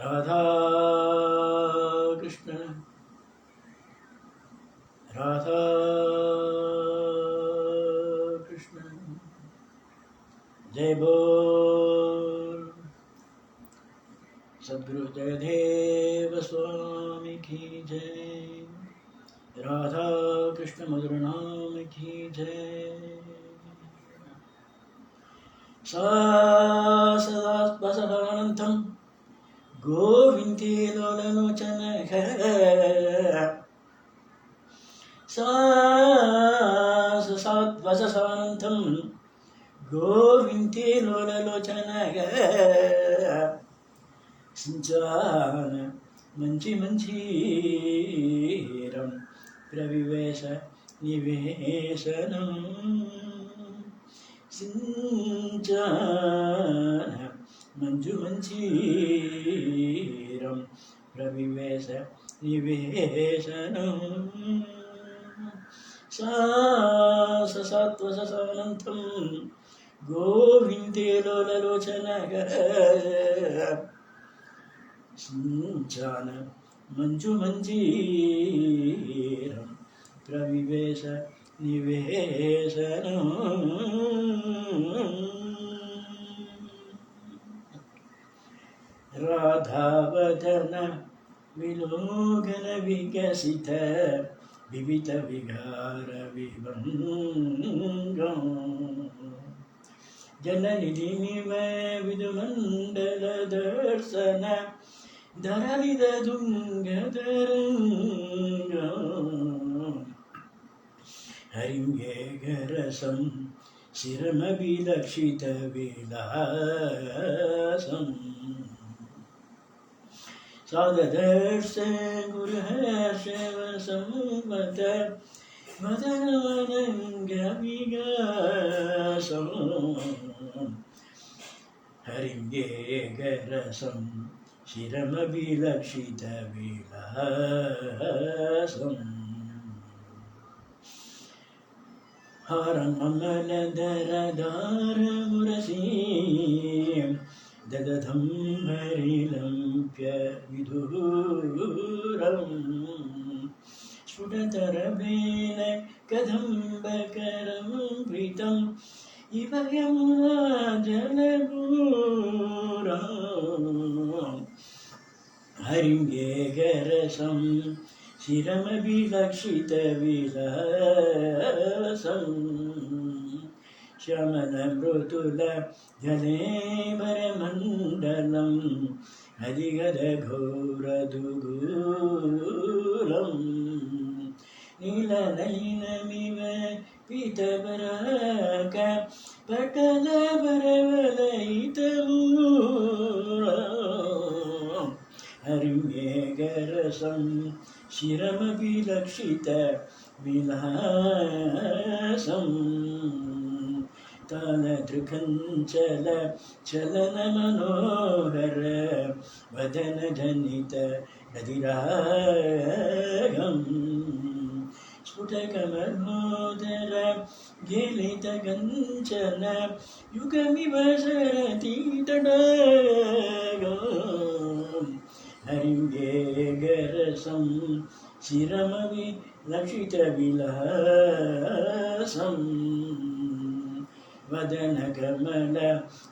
राधा कृष्ण राधा कृष्ण जय बोल सद्गुरु जयदेव स्वामी की जय राधा कृष्ण मधुर नाम की जय सदा बसवानंदं गोविंदे लोललोचन सत्वससानंदं गोविंदे लोललोचन सिंचान मंची मंचीरं प्रविवेश निवेशनम् सिंचान मंजु मंचीरं प्रविवेश निवेशनम् सत्वससानंदं गोविंदे लोललोचन सिंचान मंजु मंजीरं प्रविवेश निवेशनम् राधावदन विलोकन विकसित विविध विहार विभंगम् जननिधिनिव विदुमण्डल दर्शन धरलिद तुङ्गतरङ्गम् हरिं गेगरसं शिरमभिलक्षित विलासम् साददर्श गुरुहर्षवसंवत वदनानङ्गविगासम् हरिं गेगरसं शिरमभिलक्षित विलासम् हारं अमलधरदारमुरसीं ददधं हरिलम्प्य विधूरम् स्फुटतरवेण कदम्बकरं प्रीतम् इव यमुना जलपूरम् हरिं गेगरसं शिरमभिलक्षित विलासम् श्यामलमृदुल जलेबरमण्डलं हरिगदघोरदुगूलम् नीलनयनमिव पीतवराक पटलवरवलयितमूलम् हरिं गेगरसं शिरमभिलक्षित विलासम् तालदृकञ्चल चलनमनोहर वदनजनित नदिरागम् स्फुटकमनोदर गेलितकञ्चन युगमिव सरति तडागम् हरिं गेगरसं शिरमभिलक्षित विलासम् वदनकमल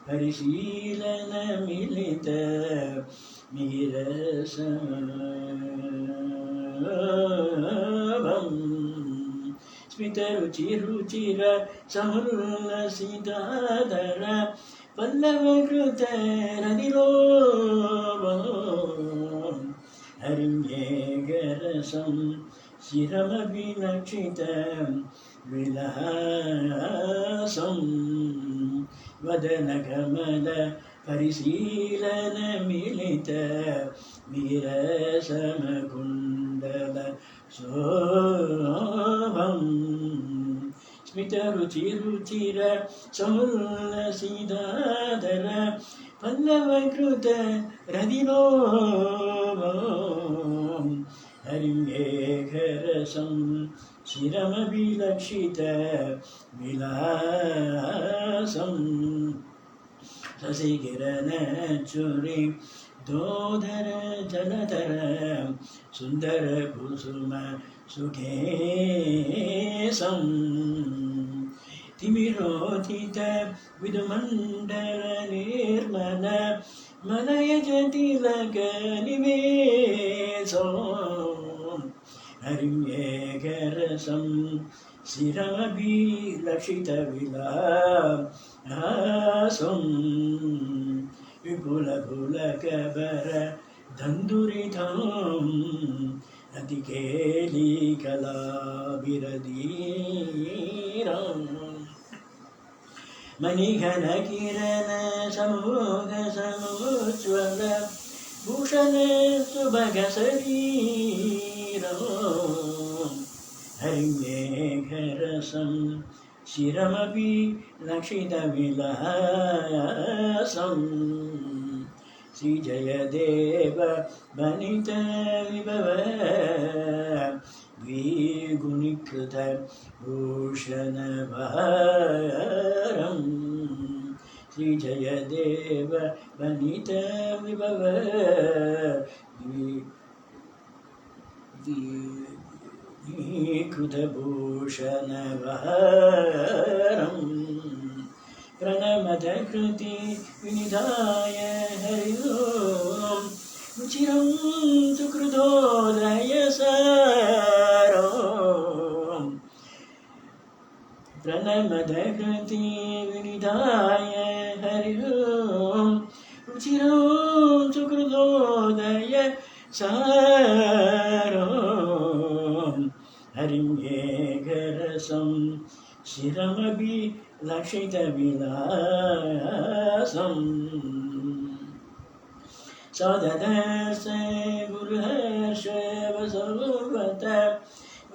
परिशीलन मिलित मीरसम् स्मितरुचिरुचिर समुल्लसिताधर पल्लवकृत रतिलोभम् हरिं गेगरसं शिरमभिलक्षित विलासम् वदनकमल परिशीलन मिलित मीरसमकुण्डल शोभम् स्मितरुचिरुचिर समुल्लसिताधर पल्लवकृत रतिलोभम् हरिं गेगरसं शिरमभिलक्षित विलासम् शशिकिरणचुरि दोधर जलधर सुंदर कुसुम सुखेशं तिमिरोधित विदुमण्डल निर्मल मलयज तिलक निवेशो हरिं एकरसं शिरमभिलषितविलासं विपुलपुलकबर धन्दुरितं अतिकेलिकलाभिरधीरम् मणिघन किरण समूह समुज्ज्वल भूषण सुभग शरीरम् हरिं मेघरसं शिरमपि लक्षितविलासं श्रीजयदेव वनित विभव द्विगुणीकृत भूषणभारं श्रीजयदेव वनित विभव कृतभूषणभारं प्रणमदकृति विनिधाय हरि ओं रुचिरं सुकृतोदयसारं प्रणमदकृति विनिधाय हरि ओं रुचिरं सुकृतोदयसारं हरिं एकरसं शिरमभिलक्षितविलासं सददर्श गुरुहर्ष वसवत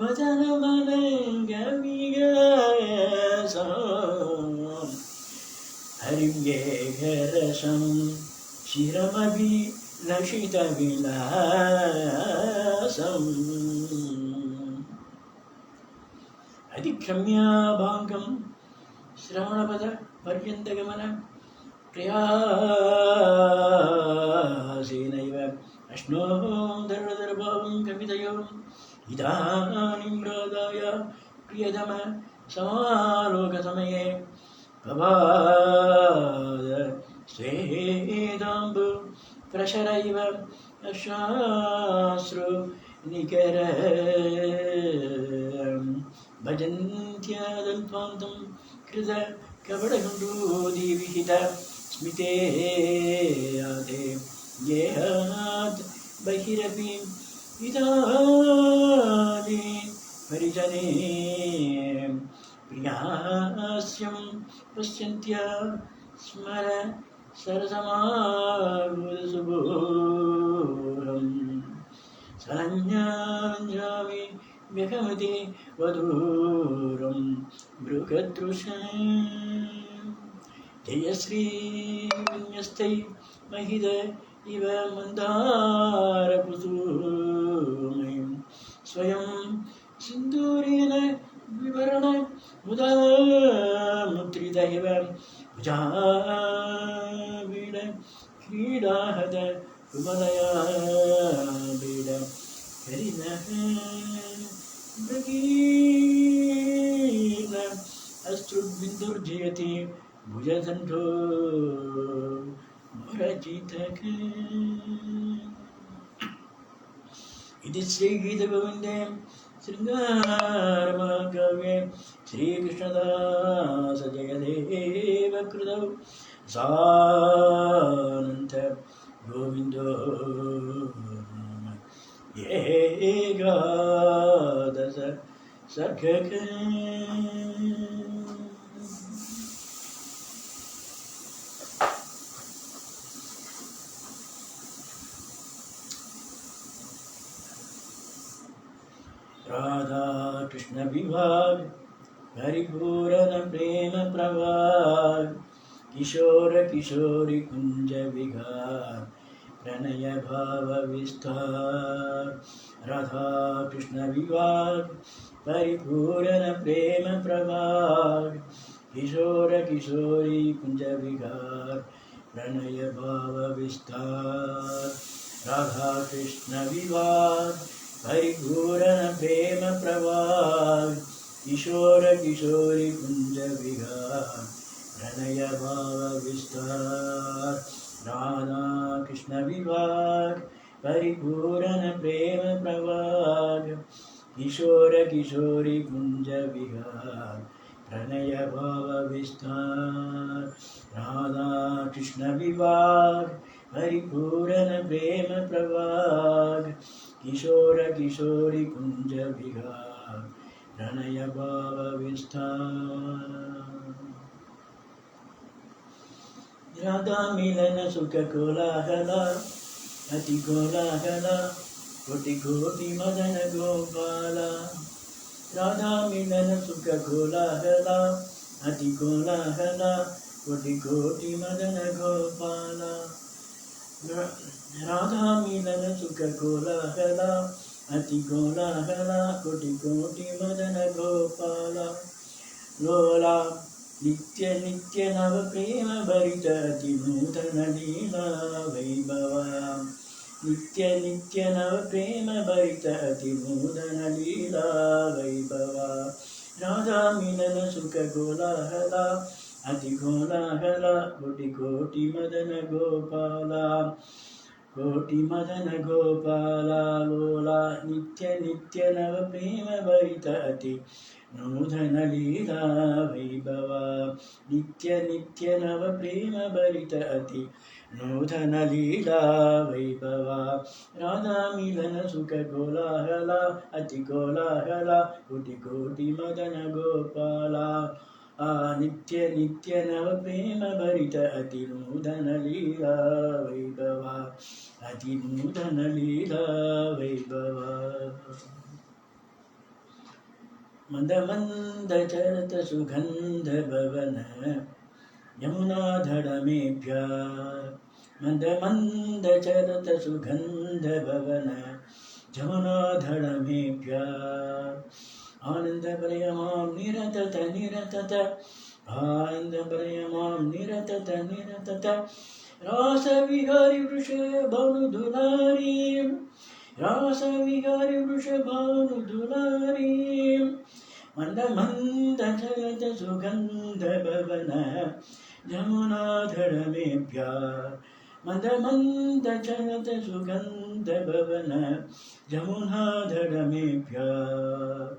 वदनमलङ्गविगासं हरिं एकरसं शिरमभिलक्षितविलासम् अधिक्रम्याभाङ्गं श्रवणपद पर्यन्तगमन प्रयासेनैव अश्नोः दर्वदर्भावं कवितयो इदानीं राधाय प्रियतम समालोकसमये पवाद स्वेदाम्बु प्रशरैव अश्राश्रु निकर भजन्त्यादल्पान्तं कृत कपटगण्डूदिविहित स्मिते आदे गेहात् बहिरपि इदादि परिजने प्रियास्यं पश्यन्त्या स्मर सरसमागुलसुबोधं सलज्ञाञ्जामि व्यगमति वधूरं मृगदृशं जयश्रीविन्यस्तै महिद इव मन्दारकुसुमैं स्वयं सिन्दूरेण विवरण मुदा मुद्रितैव भुजाबीड क्रीडाहत कुमलया बीड हरिणः मृगीन अश्रुबिन्दुर्जयति भुजदण्डो मुरजितक इति श्रीगीतगोविन्दे शृङ्गारमहाकाव्ये श्रीकृष्णदास जयदेव कृतौ सानन्त गोविन्दो एकादश सर्गक राधा कृष्ण विभाग परिपूर्ण प्रेम प्रवाह किशोर किशोरी कुंज विहार प्रणय भाव विस्तार राधा कृष्ण विवाह परिपूर्ण प्रेम प्रवाह किशोर किशोरी कुंज विहार प्रणय भाव विस्तार राधा कृष्ण विवाह परिपूर्ण प्रेम प्रवाह किशोर किशोरी कुंज विहार प्रणय भाव विस्तार राधा कृष्ण विवाह परिपूर्ण प्रेम प्रवाह किशोर किशोरी कुंज विहार प्रणय भाव विस्तार राधा कृष्ण विवाह परिपूर्ण प्रेम प्रवाह किशोर किशोरी कुंज विहार प्रणय भाव विस्तार राधा मिलन सुख कोलाहला अति कोलाहला कोटि कोटि मदन गोपाला राधा मिलन सुख कोलाहला अति कोलाहला कोटि कोटि मदन गोपाला राधा मिलन सुख कोलाहला अति कोलाहला कोटि कोटि मदन गोपाला लोला नित्य नित्य नव प्रेम भरित अति नूतन लीला वैभवा नित्य नित्य नव प्रेम भरित अति नूतन लीला वैभवा राधा मिलन सुख कोलाहला अति कोलाहला कोटि कोटि मदन गोपाला कोटि मदन गोपाला लोला नित्य नित्य नव प्रेम भरित अति नूतन लीला वैभवा नित्य नित्य नव प्रेम भरित अति नूतन लीला वैभवा राधा मिलन सुख कोलाहला अति कोलाहला कोटि कोटि मदन गोपाला नित्य नित्य नव प्रेम भरित अति नूतन लीला वैभवा अति नूतन लीला वैभवा मंद मंद चरत सुगंध भवन यमुनाधर में प्यार मंद मंद चरत सुगंध भवन यमुनाधर में प्यार आनंद प्रयमाम निरतत निरतत आनंद प्रयमाम निरतत निरतत रास विहारी वृषभानु दुलारी रास विहारी वृषभानु दुलारी मंद मंद चलत सुगंध भवन यमुनाधर में प्यार मंद मंद चलत सुगंध भवन यमुनाधर में प्यार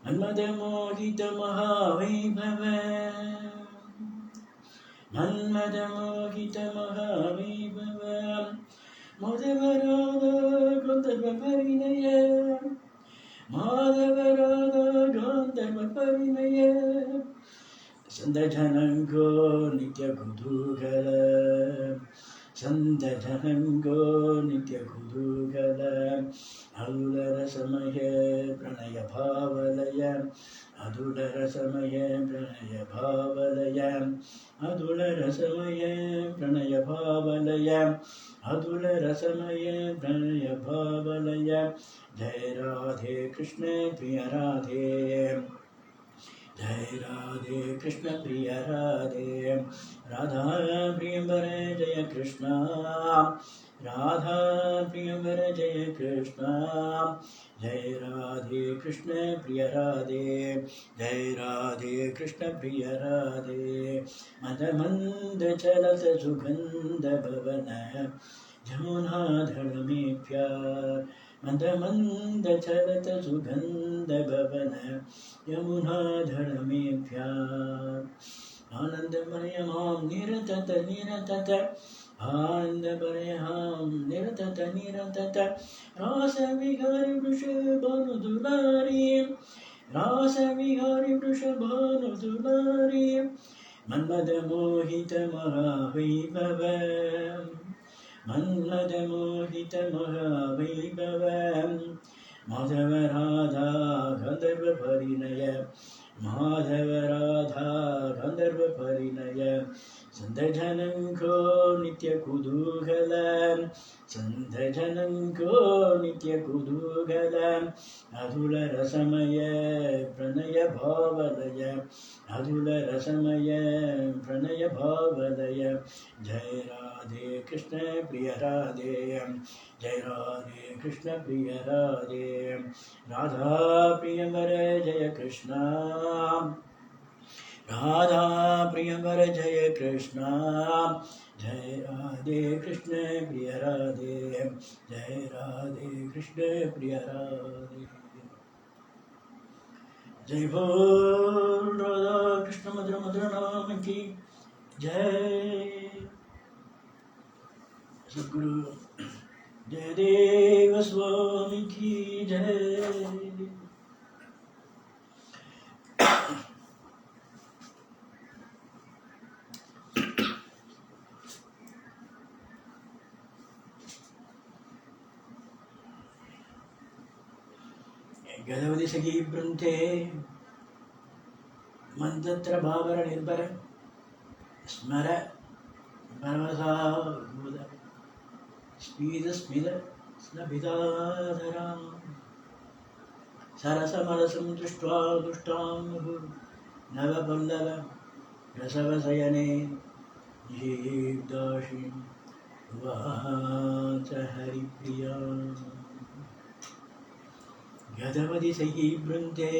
मन्मद मोहित महावैभव मन्मद मोहित महावैभव माधवराध गंधर्व परिणय माधवराध गंधर्व परिणय संदर्शनको नित्य कुतूहल संदर्शनको नित्य कुतूहल अधुलर समय प्रणय भावलय अधुलर समय प्रणय भावलय अधुलर समय प्रणय भावलय अधुलर समय प्रणय भावलय जय राधे कृष्ण प्रिय राधे जय राधे कृष्ण प्रिय राधे राधा प्रियंबर जय कृष्ण राधा प्रियंबर जय कृष्ण जय राधे कृष्ण प्रिय राधे जय राधे कृष्ण प्रिय राधे मद मंद चलत सुगंध भवन यमुनाधर में प्यार मंद मंद चलत सुगंध भवन यमुनाधर में प्यार आनंद मयमाम निरतत निरतत आनंद मयमाम निरतत निरतत रास विहारी वृषभानु दुलारी रास विहारी वृषभानु दुलारी मन्मद मोहित महावैभव मन्मद मोहित महावैभव माधव राधा गंधर्व परिणय माधव राधा गंधर्व परिणय संदर्शनको नित्य कुतूहल संदर्शनको नित्य कुतूहल अधुल रसमय प्रणय भावलय अधुल रसमय प्रणय भावलय कृष्ण प्रिय राधे जय राधे कृष्ण प्रिय राधे राधा प्रियंकर जय कृष्ण राधा प्रियंकर जय कृष्ण जय राधे कृष्ण प्रिय राधे जय राधे कृष्ण प्रिय राधे जय बोल राधा कृष्ण मधुर मधुर नाम की जय सद्गुरु जयदेव स्वामी की जय गदवति सखी वृन्ते मन्त्र भावर निर्भर स्मर परमसा स्मिद स्मिद स्नभिदाधरा सरसमरसं दृष्ट्वा दुष्टां नवपल्लव रसवशयने जीवदाशी उवाच हरिप्रिया गदवति सखी वृन्ते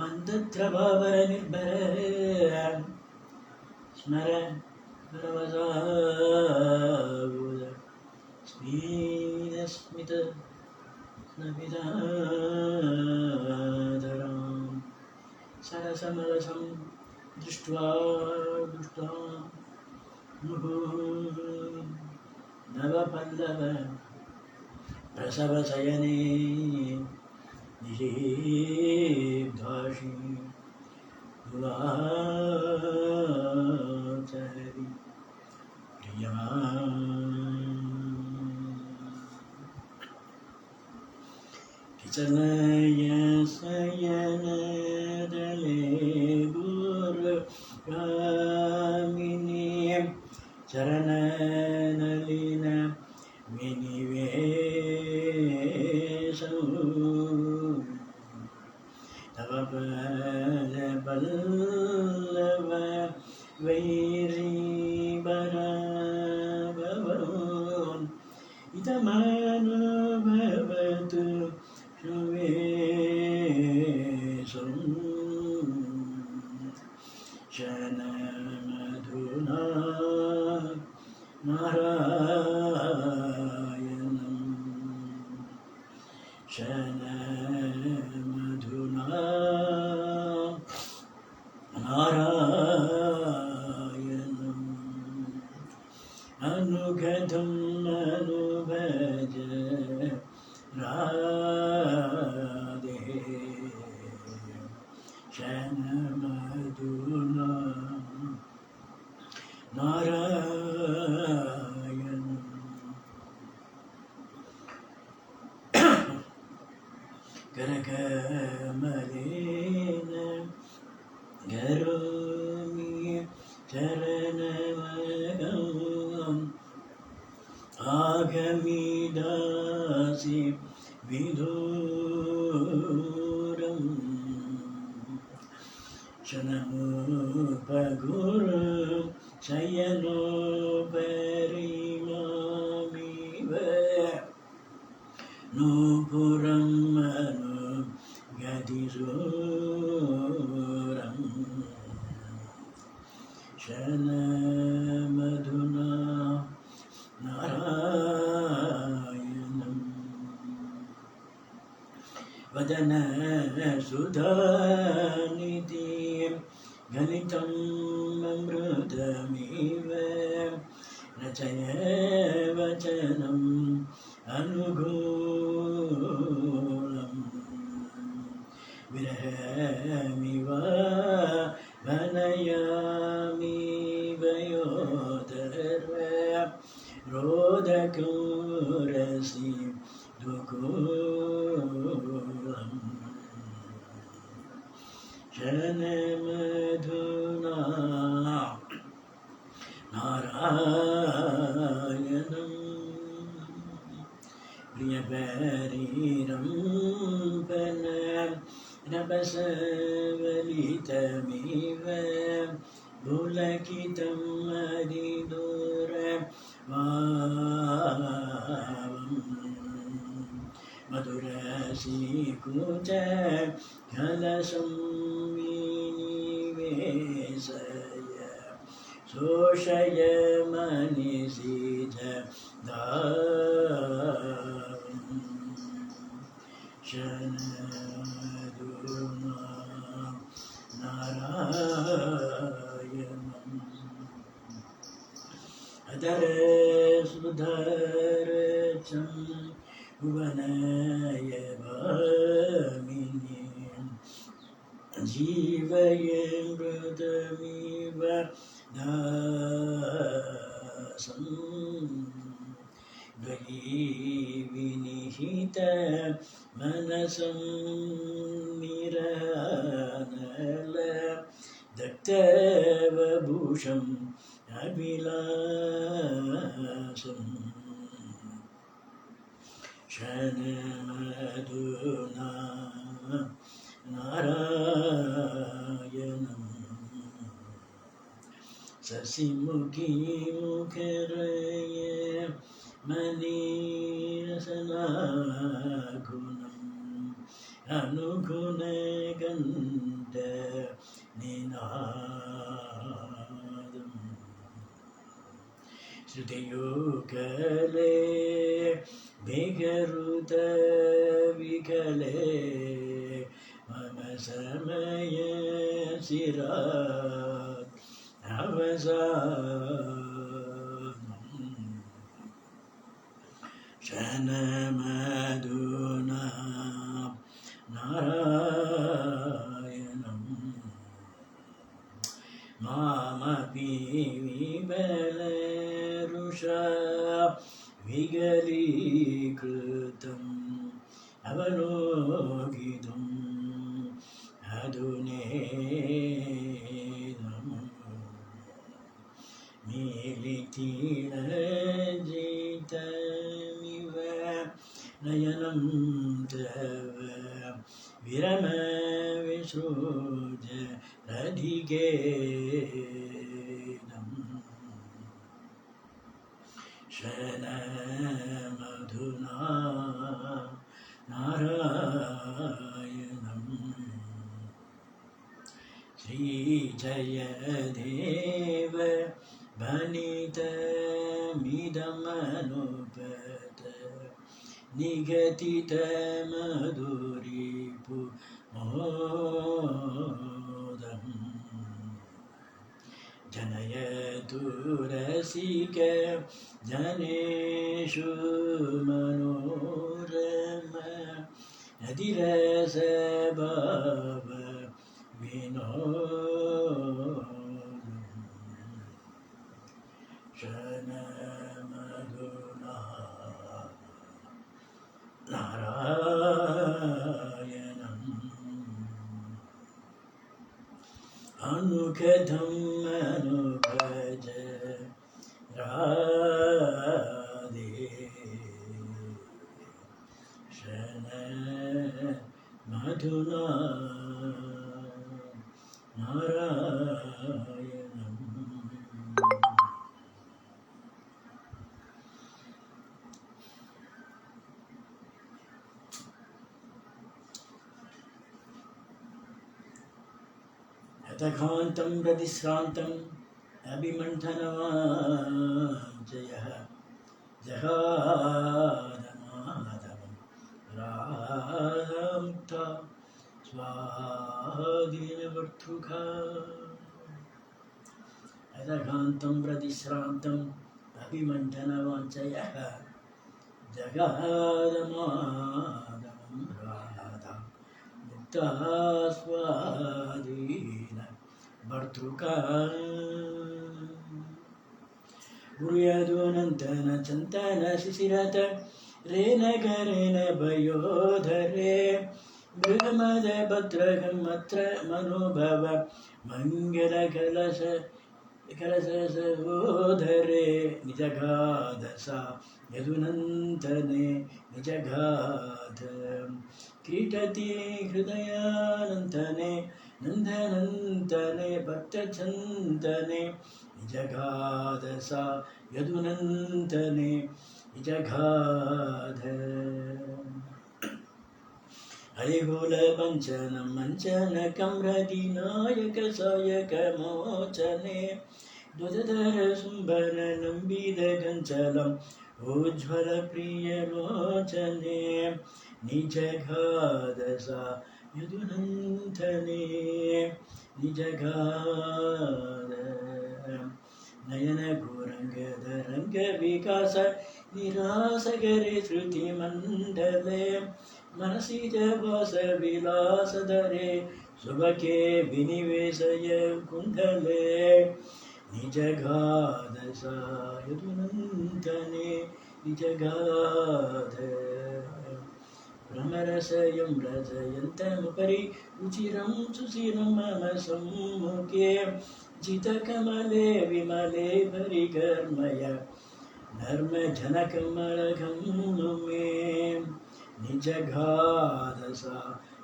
मन्दत्रभावर निर्भर स्मर परवसाबुद स्मित स्मित स्नपिताधरां सरसमरसं दृष्ट्वा दुष्टां नवपल्लव प्रसवशयने निषेधाशी उवाच हरिप्रिया किचलय शयनदले गुरुगामिनी चरणनलिन विनिवेशौ तव पल्लव वैरीवरभवन् इदमनुभवतु शुभेशं शनमधुना नारायणं शनमधुना नारायणम् अनुगतं अनुभज राधे शनमधुना नारायणम् करकमलेन करोमि चरणमगम् आगमिदासि विदूरम् शनमुपगुरु शयनोपरिमामिव नूपुरं मनु गतिसूरम् शनमधुना नारायणम् वदन सुधानिधिं गलितं अमृतमिव रचय वचनम् अनुगूलम् विरहमिव वनयामि वयोधर रोदकोरसि दुकूलम् शनमधुना नारायणम् प्रियपरिरम्पन रभसवलितमिव पुलकितं मधुरसीकुच खलसंविनिवेशय शोषय मनिषिध शनदुना नारायणम् अदर सुधर भुवनय भामिनी जीवय मृदमिव दासं द्वयी विनिहित मनसं निरनल दत्तवभूषम् अभिलाषम् शनमधुना नारायणम् शशिमुखी मुखरय मनीरसनागुणम् अनुगुणगन्ध निनादम् श्रुतियो कले विगरुत विकले मम समय शिरात् अवसानम् शनमधुना नारायणम् मामपि विबलरुषा विगलीकृतम् अवलोकितुम् अधुनेदम् मीलितिरजितमिव नयनं तव विरमविसृज रधिकेदम् शनमधुना नारायणम् श्रीजयदेव भनितमिदमनुपत निगदितमधुरिपु मोदम् जनयतु रसिक जनेषु मनोरम अधिरसभाव विनोदम् शनमधुना नारायणम् अनुगतं अनुभज राधे शनमधुना नारायणम् यतघान्तं प्रतिश्रान्तम् अभिमन्थनवाञ्छयः जगादमाधवं रामुक्ता स्वाधीनवर्तुका यतघान्तं प्रतिश्रान्तम् अभिमन्थनवाञ्छयः जगादमाधवं राधा मुक्ता स्वाधीन भर्तृका गुरुयदुनन्दन चन्दन शिशिरत रेनगरेन भयोधरे मृगमद भद्रगमत्र मनोभव मङ्गलकलश कलशसहोदरे निजगादसा यदुनन्दने निजगाद कीटति हृदयानन्दने नन्दनन्दने भक्तचन्दने निजगाद सा यदुनन्दने निजगाद हरिकुलपञ्चनं मञ्चनकं रतिनायकसायकमोचने दुधधरसुम्बरलम्बितगञ्चलम् उज्ज्वलप्रियलोचने निजगादसा यदुनन्दने निजगाद नयनगोरङ्गधरङ्गविकास निरासगरे श्रुतिमण्डले मनसि च वासविलासधरे सुभगे विनिवेशय कुण्डले निजगाद सा यदुनन्दने निजगाद भ्रमरसयं रजयन्तमुपरि रुचिरं सुशिरं मम सम्मुखे जितकमले विमले परिकर्मय नर्मजनकमलघं मे निजगाद सा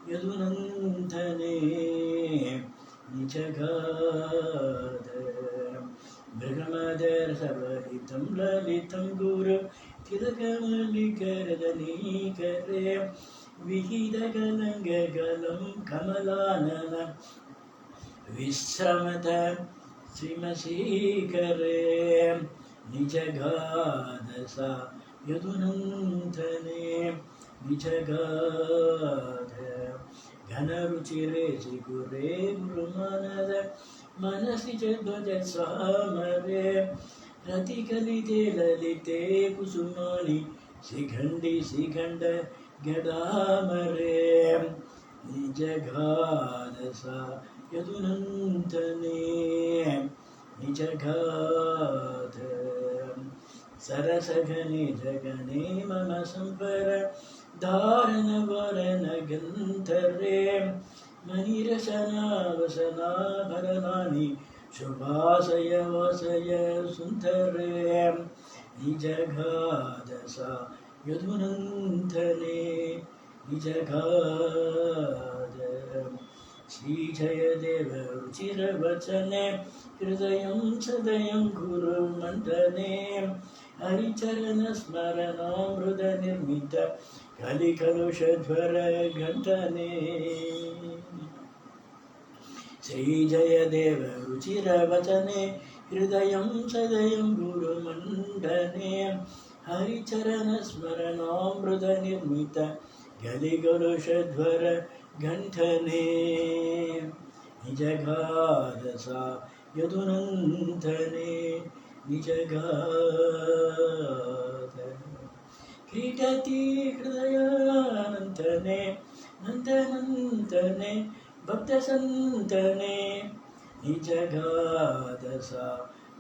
यदुनन्दने निजगाद मृगमदरसवलितं ललितं गुरु तिलकमल्लिकरदनीकरे विहितगलङ्गगलं कमलानन विश्रमत श्रीमशीकरे निजगाद सा यदुनन्दने निजगाद घनरुचिरे श्रीगुरे गुरुमानद मनसि च ध्वजस्वामरे रतिकलिते ललिते कुसुमानि शिखण्डि शिखण्ड गदामरे निजगाद सा यदुनन्दने निजगाद सरसघने जगने मम संपर धारण वरण गन्धरे मणिरसनावसनाभरणानि शुभाशय वासय सुन्दरे निजगाद सा यदुनन्दने निजगाद श्रीजयदेव रुचिरवचने हृदयं सदयं गुरुमण्डने हरिचरणस्मरणामृतनिर्मित कलिकलुषध्वर घण्टने श्रीजयदेव रुचिरवचने हृदयं सदयं गुरुमण्डने हरिचरणस्मरणामृतनिर्मित कलिकलुषध्वर घण्टने निजगाद सा यदुनन्दने निजगाद क्रीडति हृदयानन्दने नन्दनन्दने भक्तसन्तने निजगाद सा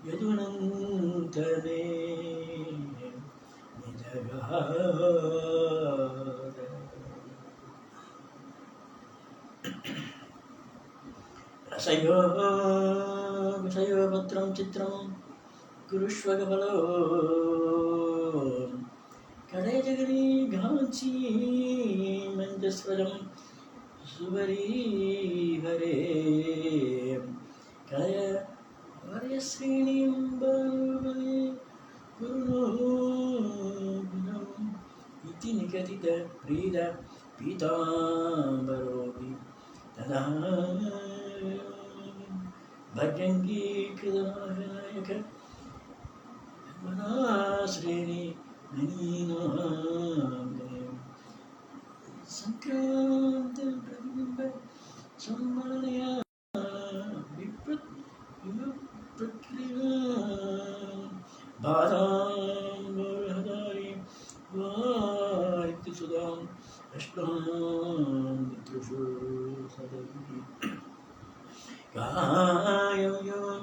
यदुनन्दने निजगाद रसयो विषयो भद्रं चित्रं कुरुष्वगबलो कडे जगरी घाची मञ्जस्वरं सुवरीभरे कय वर्यश्रेणीं बाहुबले कुरुणोऽभिनवम् इति निगदित प्रीत पीताम्बरोऽपि तदा भजङ्गीकृतनायक मनाश्रेणी ननीनाङ्गे संक्रान्त प्रतिबिम्ब सम्मानया विप्रक्रिया बाधाम्बरहदारी वारिक्तसुधाम् अष्टां मित्रुषु सदति कायं यों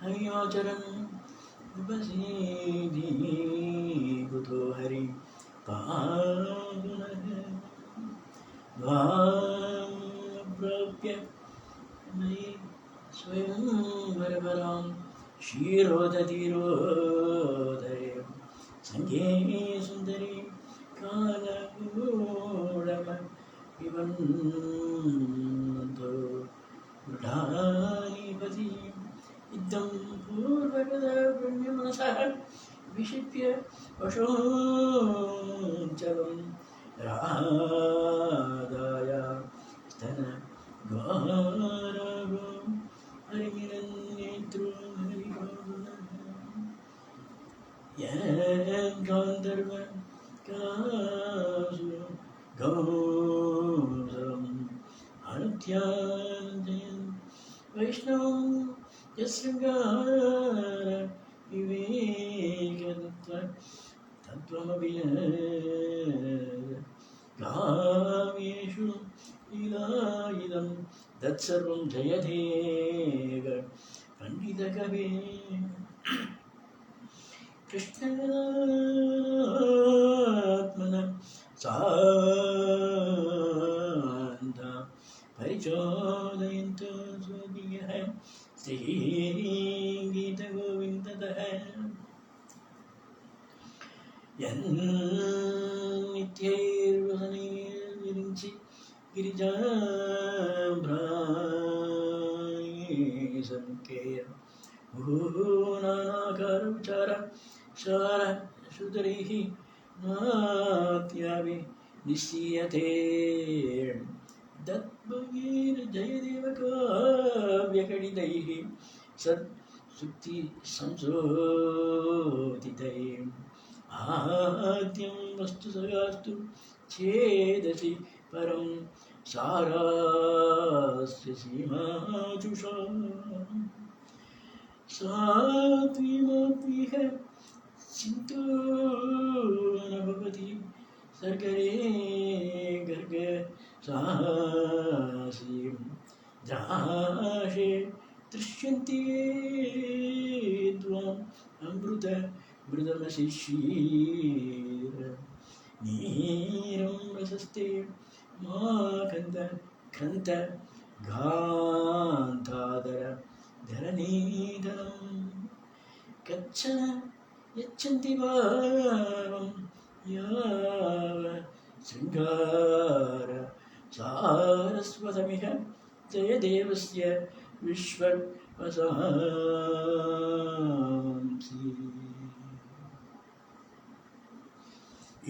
हरियाचरन् उपसीदि बुधो हरि पादुनः द्वाम्प्राप्य मयि स्वयं वरवरां क्षीरोदधिरोदये सङ्गे सुन्दरी कालगूढम पिबन्तो मृढानीपति इदं पूर्वकदा पुण्यमनसः विक्षिप्य वशोऽचलं राधाय स्तन द्वारगो हरिमिरन्नेत्रो गान्धर्व कासु गौरम् अनुध्यानजयन् वैष्णवं यशृङ्गार विवेकतत्त्व तत्त्वमपि काव्येषु लीलायुधं तत्सर्वं जयदेव पण्डितकवे कृष्णात्मना सान्ता परिचोदयन्तु स्वदीयः श्रीगीतगोविन्दतः यन्नित्यैर्वसनैर्विरिञ्चि गिरिजाभ्रायसङ्केय भूनानाकारविचार शार सुतरैः नात्यापि निश्चीयते दत्भगीर्जयदेवकाव्यकटितैः सत्सुक्ति संशोधितैः आद्यं वस्तु सगास्तु चेदसि परं सारास्य सीमाजुषा सात्विमात्विह चिन्तो न भवति सर्गरे गर्ग सासीं द्राशे दृश्यन्ते त्वाम् अमृत मृदमसि क्षीर नीरं रसस्ते माकन्द क्रन्त घान्तादर धरणीधरं कच्छन यच्छन्ति भावं याव शृङ्गार सारस्वतमिह जयदेवस्य विश्ववसांसि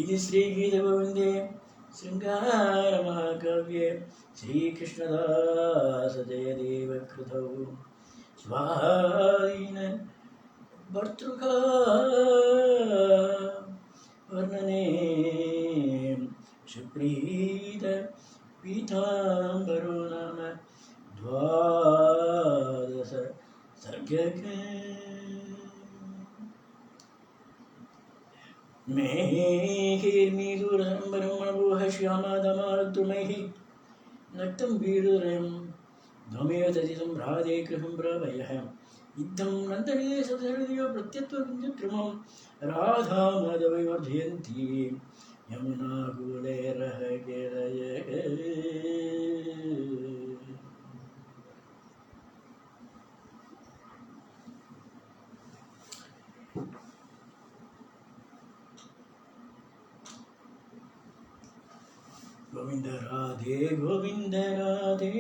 इति श्रीगीतगोविन्दे शृङ्गारमहाकाव्ये श्रीकृष्णदासजयदेवकृतौ स्वाधीन भर्तृका वर्णने सुप्रीत पीताम्बरो नाम द्वादश सर्गः मेहिर्मीदुरम्बरमणभूः श्यामादमारुद्रुमैः नक्तं वीरुरयं ध्वमेव तदिदं राधे कृहं प्रभयः इद्धं नन्दने सदसरदिव प्रत्यत्वविन्दुत्रिमं राधा माधवैवर्धयन्ती यमुनाकूलेरः केरयः गोविंद राधे गोविंद राधे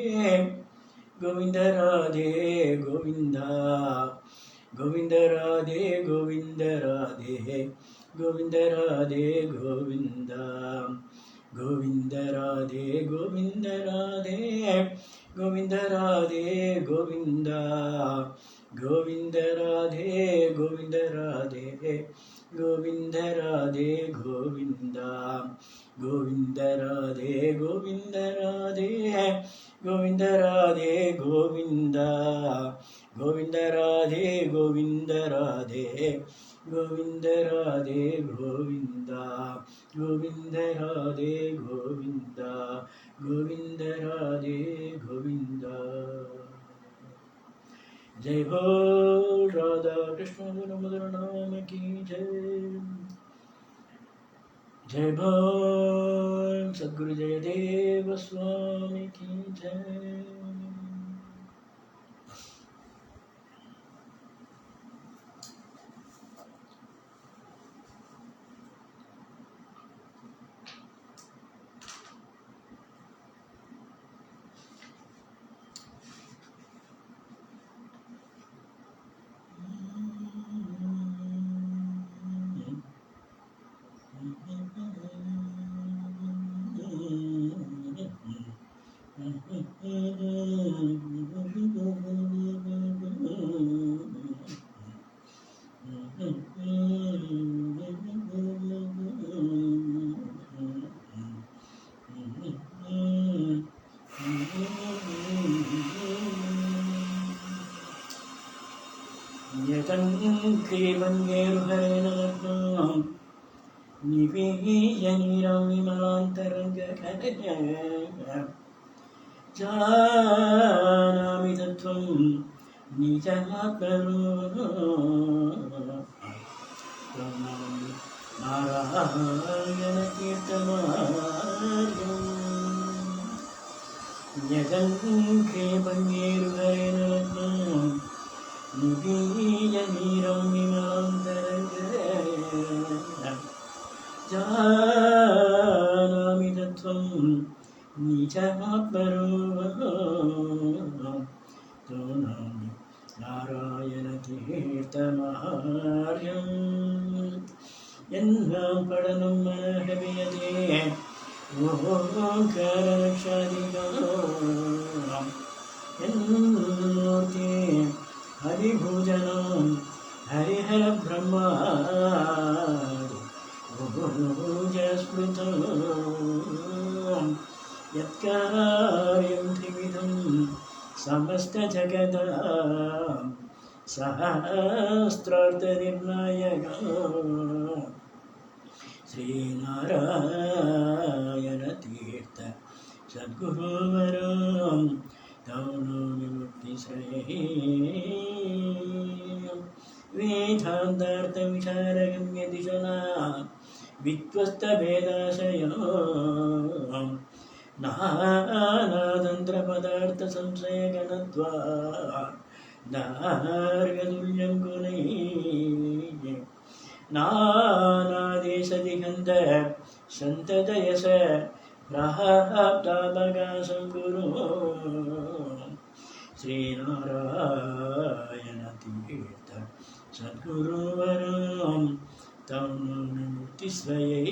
गोविंद राधे गोविंद गोविंद राधे गोविंद राधे गोविंद राधे गोविंद गोविंद राधे गोविंद राधे गोविंद राधे गोविंद गोविंद राधे गोविंद राधे गोविंद राधे गोविंद गोविंद राधे गोविंद राधे गोविंद राधे गोविंद गोविंद राधे गोविंद राधे गोविंद राधे गोविंद गोविंद राधे गोविंद गोविंद राधे गोविंद जय बोल राधा कृष्ण मधुर नाम की जय जय बोल सद्गुरु जयदेव स्वामी की जय यतङ्क्रीवन्येरुहरेण लग्नं निपीयनीरं विमलान्तरङ्गकलया जानामि तत्त्वं निजात्मरूपं नारायणकीर्तनार्यम् यतङ्क्रीवन्येरुहरेण लग्नं निपीयनीरं विमलान्तरङ्गकलया जानामि तत्त्वं निजात्मरूपं जानामि नारायणकीर्तनार्यम् यन्नां पठनं मनः वियते ओङ्काररक्षादिगाम् यन्मूर्ते हरिभुजनं हरिहरब्रह्मादि भुजस्मृतं यत्कार्यं त्रिविधं समस्तजगदां सहस्रार्थनिर्णायकम् श्रीनारायणतीर्थ सद्गुरुवरं तं नौमि मुक्तिश्रयम् वेदान्तार्थविचारगम्यदिशना विध्वस्तभेदाशयो नानातन्त्रपदार्थसंशयगणत्वा दार्गतुल्यं गुणैः नानादेशदिगन्ध सन्ततयस प्राप्तावकाशं कुरु श्रीनारायणतीर्थ सद्गुरुवरं तं मुक्तिश्रये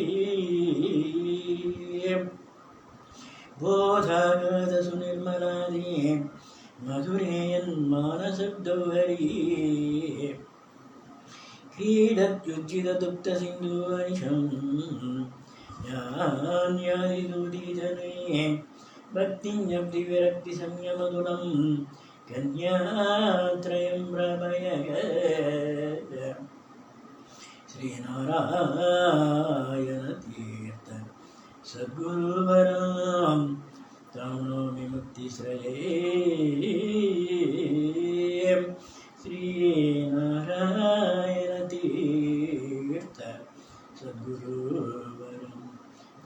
बोधागतसुनिर्मलानि मधुरेयन्मानसद्गौहरी क्रीडत्युज्जितदुप्तसिन्धुवनिशं यान्यादिदूतीधने भक्तिज्ञप्तिविरक्तिसंयमधुरं कन्यात्रयं प्रभयग श्रीनारायणतीर्थ सद्गुरुवरं तं नौमि मुक्तिश्रये श्रीनारायणतीर्थ सद्गुरुवरं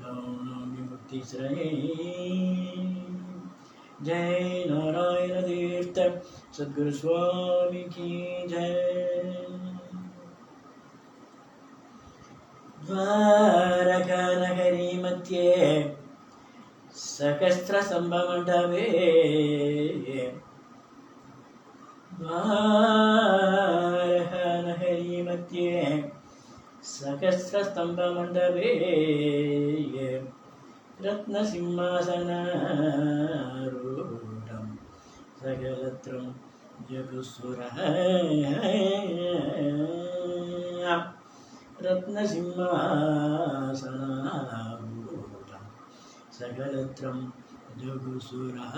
तं नौमि मुक्तिश्रये जय नारायणतीर्थ सद्गुरुस्वामी की जय द्वारकानगरी मध्ये सहस्रस्तम्भमण्डपे द्वारकानगरी मध्ये सहस्रस्तम्भमण्डपे रत्नसिंहासनारूढं सकलत्रं जगुस्सुरः रत्नसिंहासनारूढं सकलत्रं जगुस्सुरः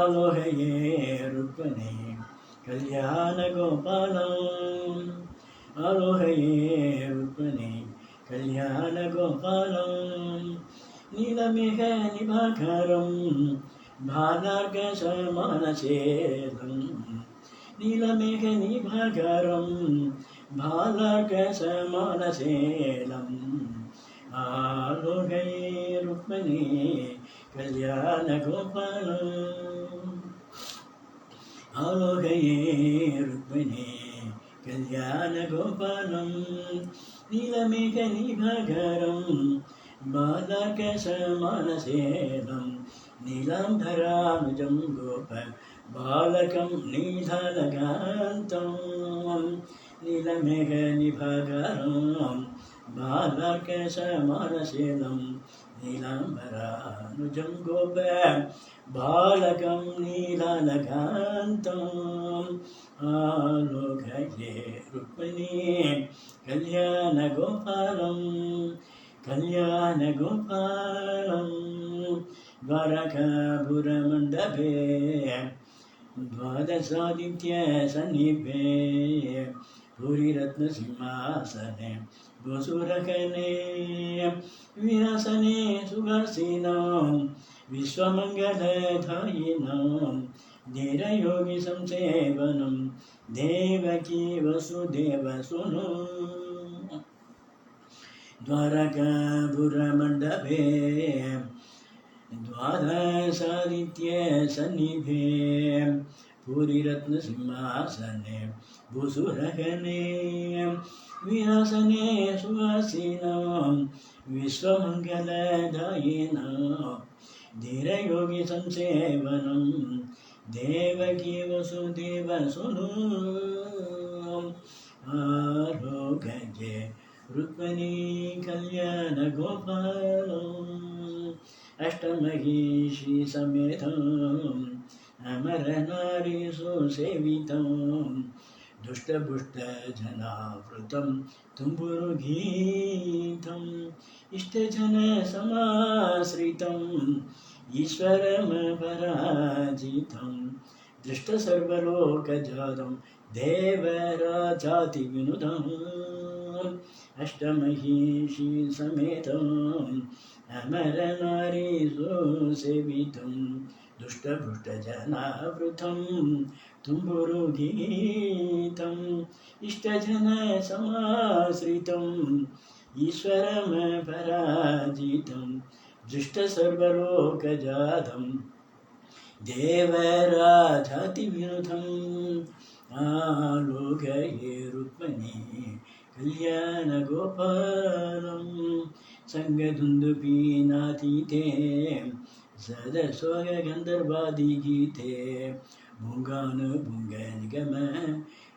आलोहये रुक्मिणी कल्याणगोपालम् आलोहये रुक्मिणी कल्याणगोपालम् नीलमेघनिभाकारं भालार्कसमानशेलं नीलमेघनिभाकारं भालार्कसमानशेलम् आलोहये रुक्मिणी कल्याणगोपालम् आलोहये रुक्मिणी कल्याणगोपालं नीलमेघनिभाकारं बालकसमानशेलं नीलाम्बरानुजं गोप बालकं नीलालकान्तं नीलमेघनिभाकारं बालकसमानशेलं नीलाम्बरानुजं गोप बालकं नीलालकान्तम् आलोकये रुक्मिणी कल्याणगोपालं कल्याणगोपालं द्वारकापुरमण्डपे द्वादशादित्य सन्निभे पुरीरत्नसिंहासने वसुरकने विरासने सुखासीनां विश्वमङ्गलधायिनां धीरयोगि संसेवनं देवकी वसुदेवसुनो द्वारकापुरमण्डपे द्वादशादित्य सन्निभे पुरीरत्नसिंहासने भूसुरगणे विरासने सुहासिनां विश्वमङ्गलदायिनां धीरयोगि संसेवनं देवकी वसुदेवसुनो आरोग्ये रुक्मिणी कल्याण गोपालम् अष्टमहिषी समेतम् अमरनारी सुसेवितम् दुष्टपुष्टजनावृतं तुम्बुरुगीतम् इष्टजनसमाश्रितम् ईश्वरमपराजितं दृष्टसर्वलोकजातं देवराजातिविनुतम् अष्टमहिषी समेतम् अमरनारी सुसेवितं दुष्टपुष्टजनावृतं तुम्बुरुगीतम् इष्टजनसमाश्रितम् ईश्वरमपराजितं दृष्टसर्वलोकजातं देवराजातिविनुतम् आलोकये रुक्मिणी कल्याणगोपालं सङ्गदुन्दुपीनातीते सदस्वगन्धर्वादिगीते भुङ्गानुभुङ्गनिगम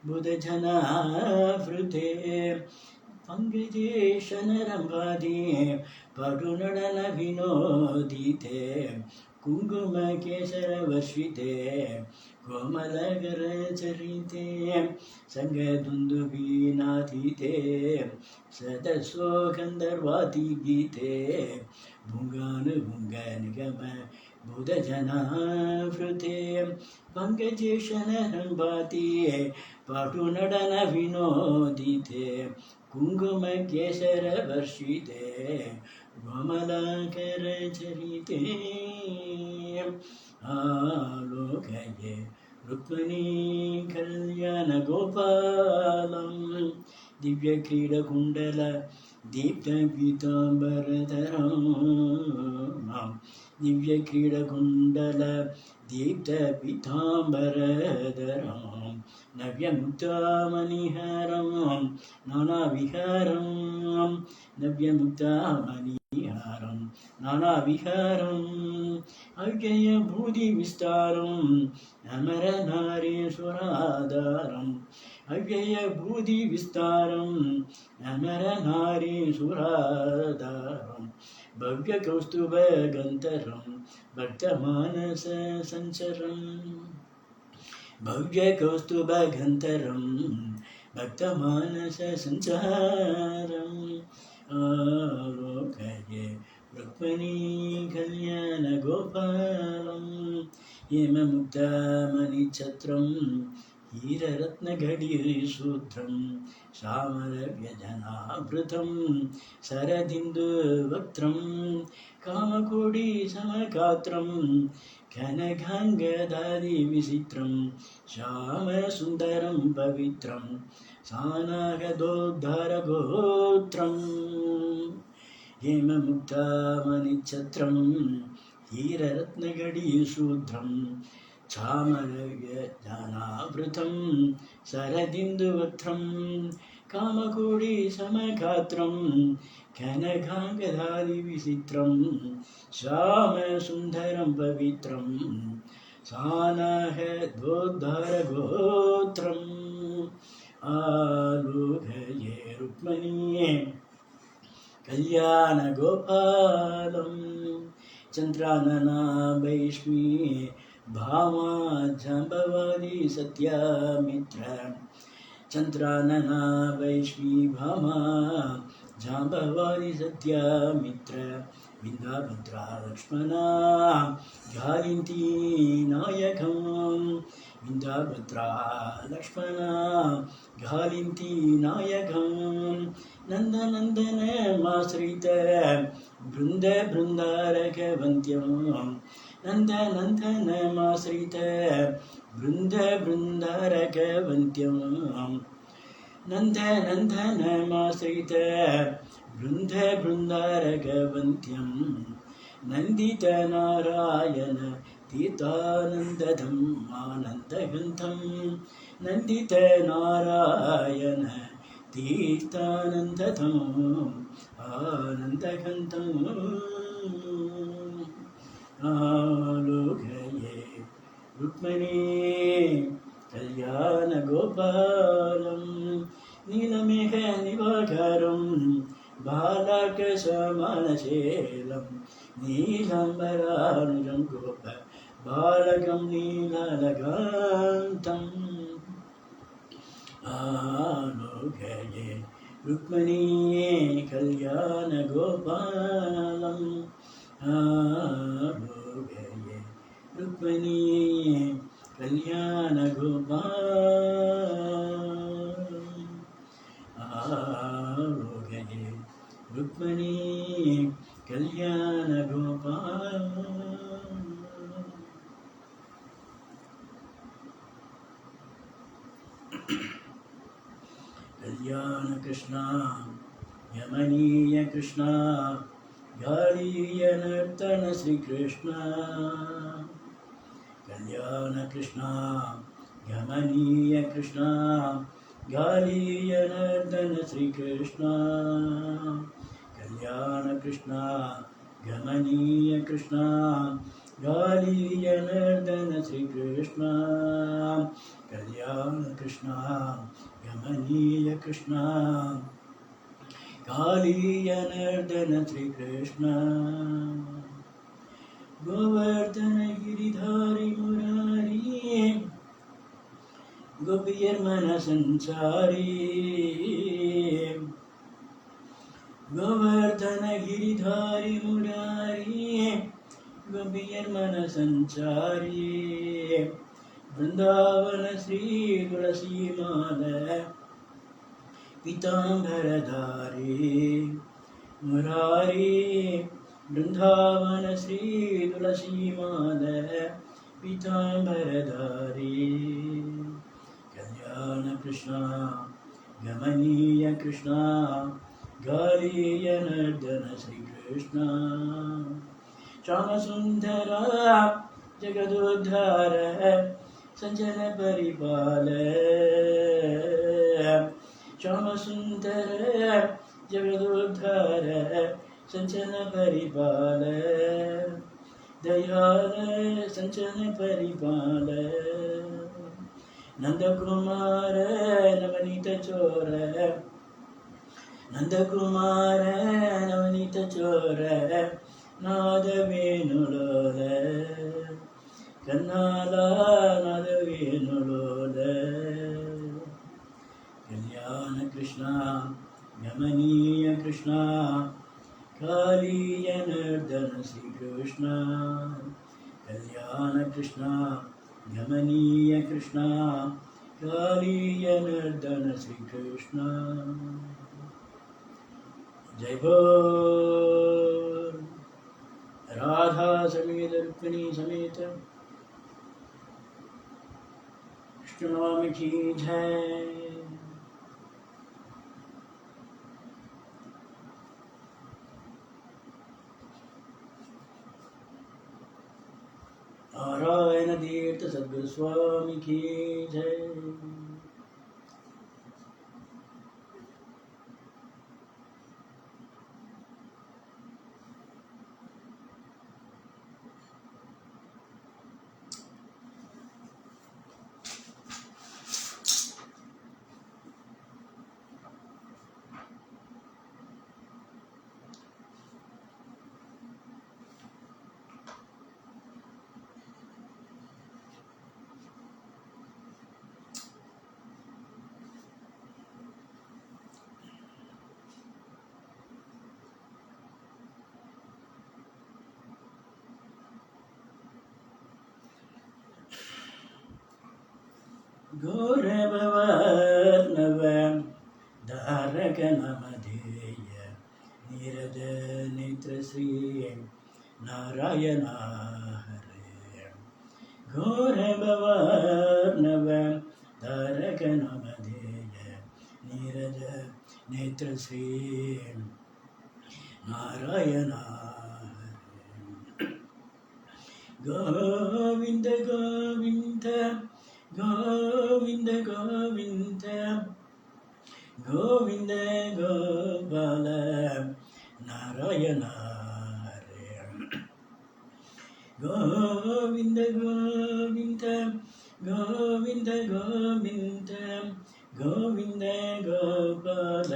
बुधजनावृते पङ्कजेशनरम्भादि पटुनडनविनोदिते कुङ्कुमकेशरवर्षिते कोमलकरचरिते सङ्गदुन्दुभीनातीते सदस्वगन्धर्वादिगीते भुङ्गानुभुङ्गनिगम बुधजनावृते पङ्कजेशनरम्भाति पटुनडनविनोदिते कुङ्कुमकेशरवर्षिते कोमलाकरचरिते आलोकये रुक्मिणी कल्याणगोपालं दिव्यक्रीडकुण्डल दीप्तपीताम्बरधरं दिव्यक्रीडकुण्डल दीप्तपीताम्बरधरं नव्यमुक्तामणिहारं नानाविहारं नव्यमुक्तामणिहारं नानाविहारम् अव्ययभूतिविस्तारम् अमरनारीश्वराधारम् अव्ययभूतिविस्तारम् अमरनारीश्वराधारम् भव्यकौस्तुभगन्धरं भक्तमानससञ्चरम् भव्यकौस्तुभगन्धरं भक्तमानससञ्चारम् आलोकये रुक्मिणी कल्याणगोपालं हेममुक्तामणिच्छत्रं हीररत्नघटिसूत्रं श्यामलव्यजनावृतं शरदिन्दुवक्त्रं कामकोटिसमगात्रं कनकाङ्गदादिविचित्रं श्यामसुन्दरं पवित्रं सानागदोद्धारगोत्रम् हेममुक्तामणिच्छत्रं हीररत्नघटिसूत्रं चामरव्यजनावृतं शरदिन्दुवक्त्रं कामकोटिसमगात्रं कनकाङ्गदादिविचित्रं श्यामसुन्दरं पवित्रं सानागदोद्धारगोत्रम् आलोकये रुक्मिणी कल्याणगोपालं चन्द्रानना वैष्मी भामा जाम्बवादी सत्यामित्र चन्द्रानना वैष्मी भामा जाम्बवादी सत्यामित्र विन्दाभद्रा लक्ष्मणा जालिन्ती नायकं विन्दाभद्रा लक्ष्मणा जालिन्ती नायकं नन्दनन्दनमाश्रित बृन्दारकवन्त्यं नन्दनन्दनमाश्रित बृन्दारकवन्त्यं नन्दनन्दनमाश्रित बृन्दारकवन्त्यं नन्दितनारायण तीर्थानन्ददम् आनन्दगन्धं नन्दितनारायण तीर्थानन्ददम् आनन्दगन्धम् आलोकये रुक्मिणी कल्याणगोपालं नीलमेघनिवाकरं बालकसमानशेलं नीलाम्बरानुजं गोप बालकं नीलकान्तम् आलोकये रुक्मिणी कल्याणगोपालम् आलोकये रुक्मिणी कल्याणगोपालम् आलोकये रुक्मिणी कल्याणगोपालम् कल्याण कृष्णा यमनीय कृष्णा गालीय नर्तन श्री कृष्ण कल्याण कृष्णा यमनीय कृष्णा गालीय नर्तन श्री कृष्ण कल्याण कृष्णा यमनीय कृष्णा गालीय नर्तन श्री कृष्ण कल्याण कृष्णा यमनीय कृष्णा कालीय नर्दन श्री कृष्ण गोवर्धन गिरिधारी मुरारी गोपियर्मन संचारी गोवर्धन गिरिधारी मुरारी गोपियर्मन संचारी वृंदावन श्री तुलसी माला पीताम्बरधारी मुरारी वृंदावन श्री तुलसी माधव पीताम्बरधारी कल्याण कृष्णा गमनीय कृष्णा गालीय नर्दन श्री कृष्णा श्याम सुंदरा जगदोद्धार संजन परिपाल श्याम सुंदर जगदोद्धार संचन परिपाल दयाल संचन परिपाल नंदकुमार नवनीत चोर नंदकुमार नवनीत चोर नाद वेणुलोल कन्नाला नाद वेणुलोल कल्याण कृष्णा यमनीय कृष्णा कालीय नर्दन श्री कृष्ण कल्याण कृष्णा यमनीय कृष्णा कालीय नर्दन श्री कृष्ण जय बोल राधा समेत रुक्मिणी समेत कृष्ण की जय। नारायण तीर्थ सद्गुरु स्वामी की जय। घोरभवर्णव धारक नामधेय नीरज नेत्र श्री नारायण हरे घोरभवर्णव धारक नामधेय नीरज नेत्र श्री नारायण गोविंद गोविंद गोविंद गोविंद गोविंद गोपाल नारायण हरे गोविंद गोविंद गोविंद गोविंद गोविंद गोपाल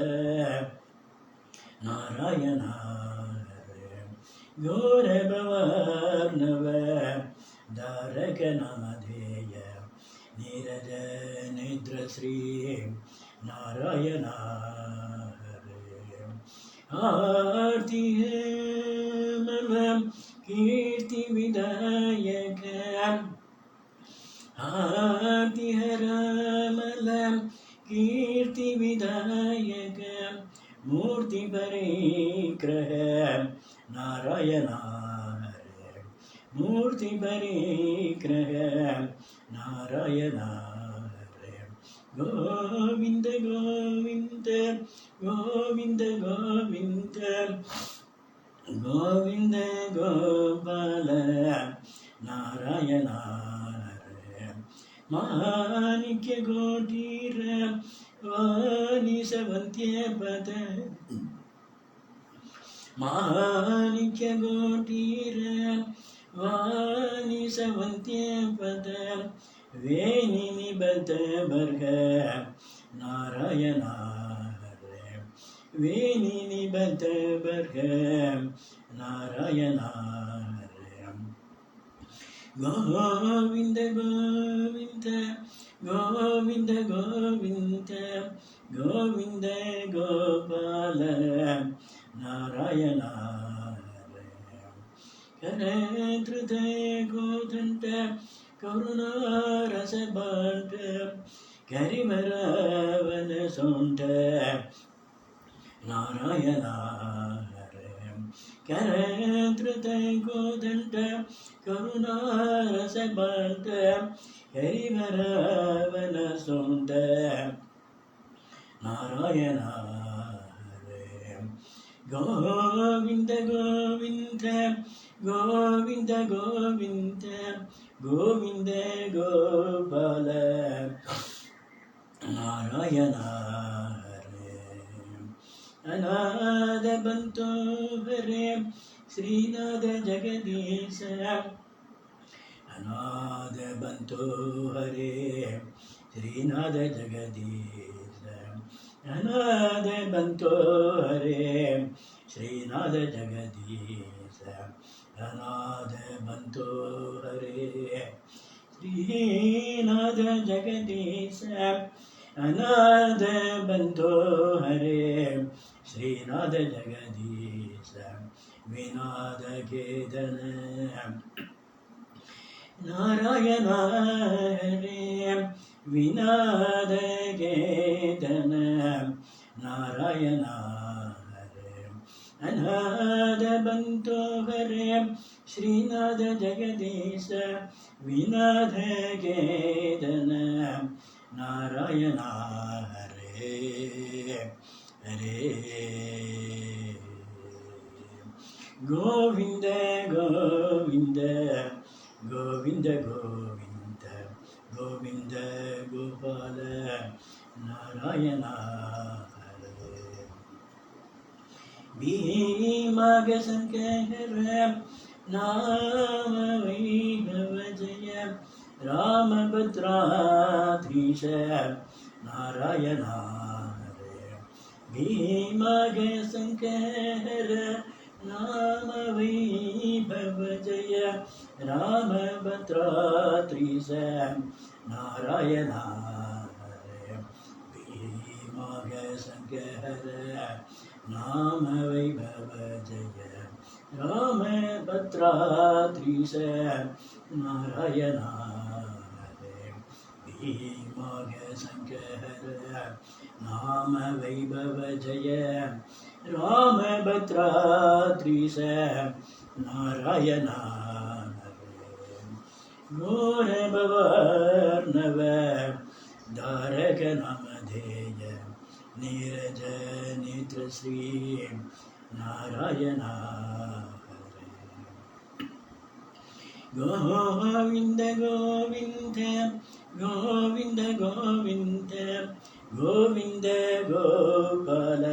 नारायण हरे घोरभवर्णव धारक नामधेय नीरज नेत्र श्री नारायण हरे आरती है मलम कीर्ति विदायक आरती है रामलम कीर्ति विदायक मूर्ति परिग्रह नारायण हरे मूर्ति परिग्रह नारायण हरे गोविंद गोविंद गोविंद गोविंद गोविंद गोपाल नारायण हरे माणिक्य गोटीर वाणी सवंत्य पद माणिक्य गोटीर वाणी सवंत्य पद वेणी निबद्ध बर्ग नारायण हरे वेणी निबद्ध बर्ग नारायण हरे गोविंद गोविंद गोविंद गोविंद गोविंद गोपाल नारायण हरे करेन्द्रद गोदंड करुणारस भांड करिवरावन सोंड नारायण हरे करेन्द्रद गोदंड करुणारस भांड करिवरावन सोंड नारायण हरे गोविंद गोविंद गोविंद गोविंद गोविंद गोपाल नारायण हरे अनाथ बंतो हरे श्रीनाथ जगदीश अनाथ बंतो हरे श्रीनाथ जगदीश अनाथ बंतो हरे श्रीनाथ जगदीश अनाथ बंतो हरे श्रीनाथ जगदीश अनाथ बंतो हरे श्रीनाथ जगदीश विनाद केदन नारायण हरे विनाद केदन नारायण हरे अनाथ बंतो हरे श्रीनाथ जगदीश विनाद केदन नारायण हरे हरे गोविंद गोविंद गोविंद गोविंद गोविंद गोपाल नारायण हरे भीमाग संकर नाम वैभव जय रामभद्राधीश नारायण हरे भीमाग संकर नाम वैभव जय रामभद्राधीश नारायण हरे भीमाग संकर नाम वैभव जय रामभद्राधीश नारायण हरे भीमाग संकहर नाम वैभव जय राम भद्रात्रीस नारायण घोर भवर्णव धारक नामधेय नीरज नेत्र श्री नारायण गोविंद गोविंद गोविंद गोविंद गोविंद गोपाल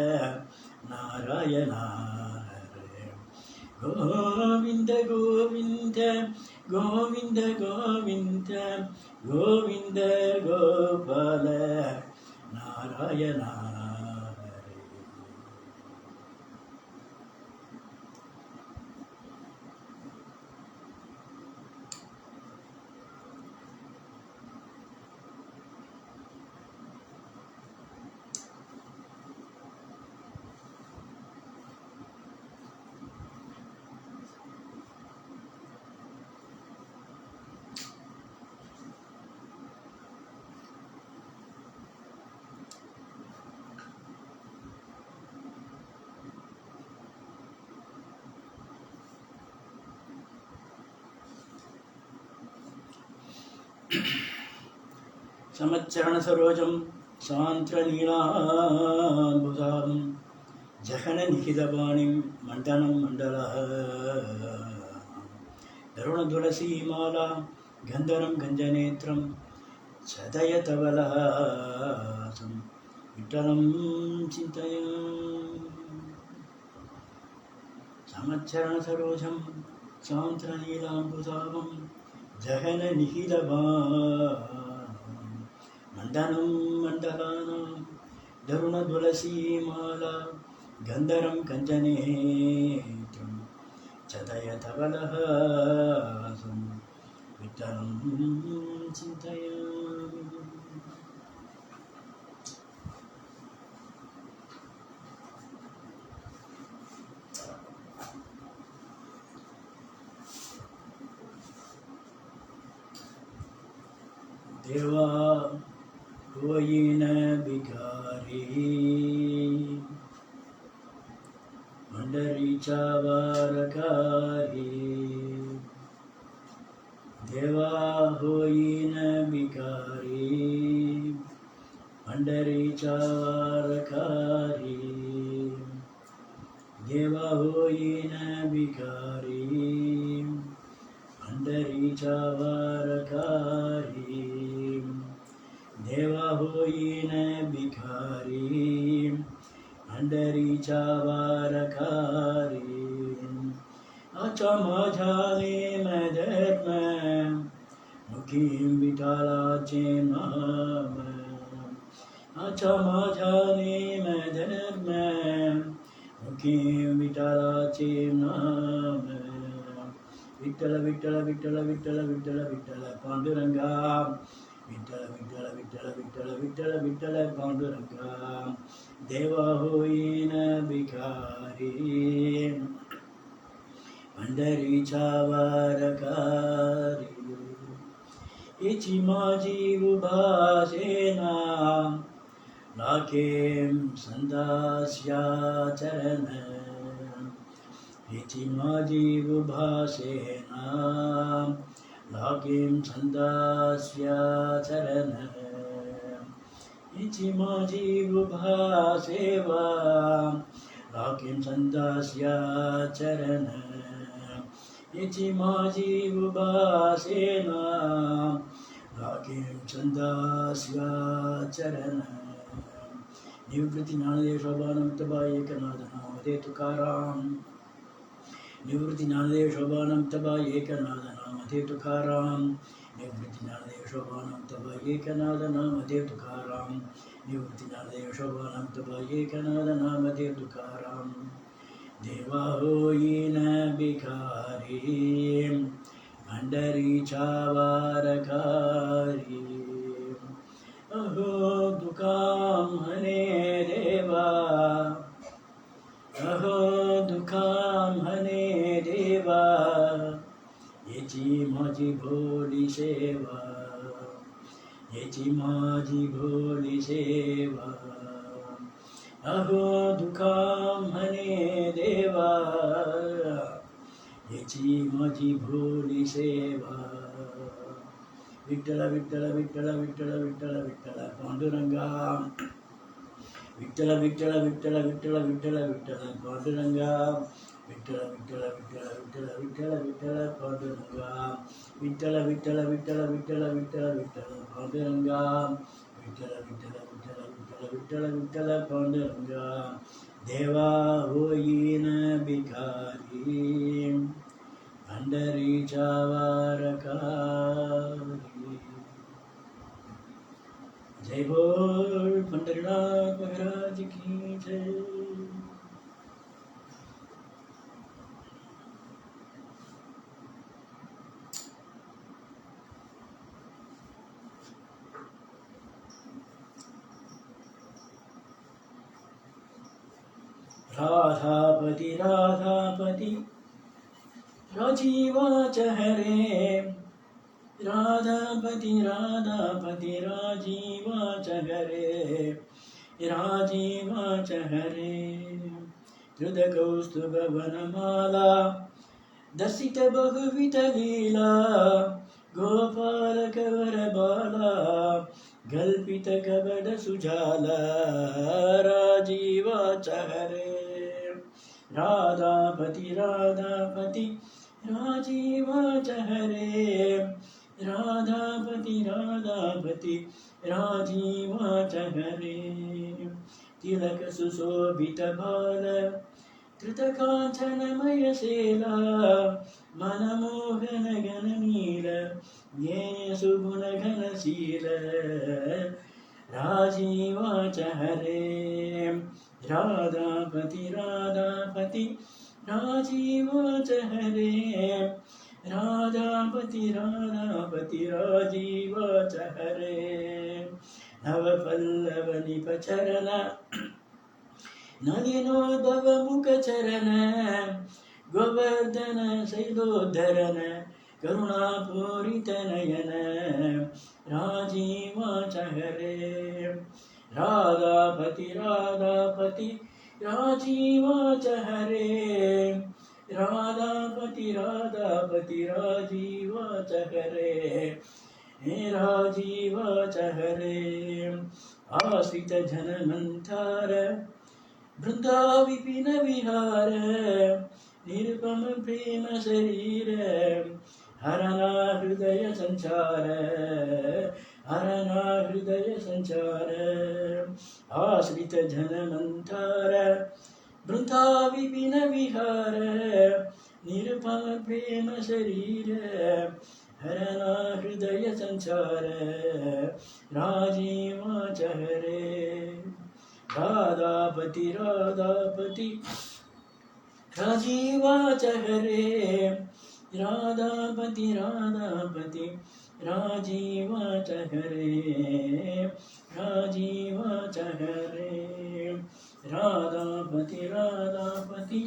नारायण गोविंद गोविंद गोविंद गोविंद गोविंद गोपाल नारायण समच्चरण सरोजं सान्त्रनीलाम्बुजां जघन निखिलवाणीं मण्डनं मण्डलः तरुणतुलसीमाला गन्धरं गञ्जनेत्रं सदयतवलहासं विठ्ठलं चिन्तयामि समच्चरण सरोजं सान्त्रनीलाम्बुजां जघन निखिलवाणीं मण्डनं मण्डलानां तरुणतुलसीमाला गन्धरं कञ्चनेत्रं चदयतवलहासं विठ्ठलं चिन्तयामि देवा कोई न भिखारी मंडरीचा वारकारी देवा होई न भिखारी मंडरीचा वारकारी देवा होई न भिखारी मंडरीचा वारकारी देवा होईन भिखारी पंढरीचा वारकारी आचा माझा नेम धर्म मुखी विठालाचे नाम आचा माझा नेम धर्म मुखी विठालाचे नाम विठ्ठल विठ्ठल विठ्ठल विठ्ठल विठ्ठल विठ्ठल पांडुरंगा विठ्ठल विठ्ठल विठ्ठल विठ्ठल विठ्ठल विठ्ठल पांडुरंगा देवा होईन भिखारी पंढरीचा वारकारी याची माझी उभासेना लाखें संदास्या चरण याची माझी उभासेना लाखें संदास्या चरण याची माझी उभा सेवा लाखें संदास्या चरण याची माझी उभा सेना लाखें संदास्या चरण निवृत्ती ज्ञानदेव शोभानंतबा एकनाथ नामदे तुकाराम निवृत्ती ज्ञानदेव शोभानंतबा एकनाथ नामदे तुकाराम निवृत्ती ज्ञानदेव शोभानंतबा एकनाथ नामदे तुकाराम निवृत्ती ज्ञानदेव शोभानंतबा एकनाथ नामदे तुकाराम देवा होईन भिखारी पंढरीचा वारकारी अहो दुकाम हने देवा अहो दुकाम हने देवा याची माझी भोली सेवा याची माझी भोली सेवा, अहो दुखा म्हणे देवा, याची माझी भोली सेवा. विठ्ठल विठ्ठल विठ्ठल विठ्ठल विठ्ठल विठ्ठल पांडुरंगा, विठ्ठल विठ्ठल विठ्ठल विठ्ठल विठ्ठल विठ्ठल पांडुरंगा, विठ्ठल विठ्ठल विठ्ठल विठ्ठल विठ्ठल विठ्ठल पांडुरंगा, विठ्ठल विठ्ठल विठ्ठल विठ्ठल विठ्ठल विठ्ठल पांडुरंगा, विठ्ठल विठ्ठल विठ्ठल विठ्ठल विठ्ठल विठ्ठल पांडुरंगा. देवा होईन भिकारी, पंढरीच्या वारकरी. जय बोल पंढरीनाथ महाराज की जय. राधापति राधापति राजीवाच हरे, राधापति राधापति राजीवाच हरे, राजीवाच हरे. हृदकौस्तुभवनमाला दर्शित बहुविध लीला, गोपाल कवर बाला कल्पित कबड सुजाला, राजीवाच हरे. राधापति राधापति राजीवाच हरे, राधापति राधापति राजीवाच हरे. तिलक सुशोभित बाल कृतकांचनमय शेला, मनमोहन गणनील ज्ञेय सुगुण घनशील, राजीवाच हरे. राधापति राधापति राजीवाच हरे, राधापति राधापति राजीवाच हरे. नवपल्लव निपचरण नलिनोद्भव मुखचरण, गोवर्धन शैलोद्धरण करुणापूरित नयन, राजीवाच हरे. राधापति राधापति राजीवाच हरे, राधापति राधापति राजीवाच हरे, राजीवाच हरे. आश्रित जन मंथार वृंदा विपिन विहार, निरुपम प्रेम शरीर हरना हृदय संचार, हरना हृदय संचार. आश्रित जन मंथार वृंदा विपिन विहार, निरुपम प्रेम शरीर हरना हृदय संचार, राजीवाच हरे. राधापति राधापति राजीवाच हरे, राधापति राधापति राजीवाच हरे, राजीवाच हरे. राधापति राधापति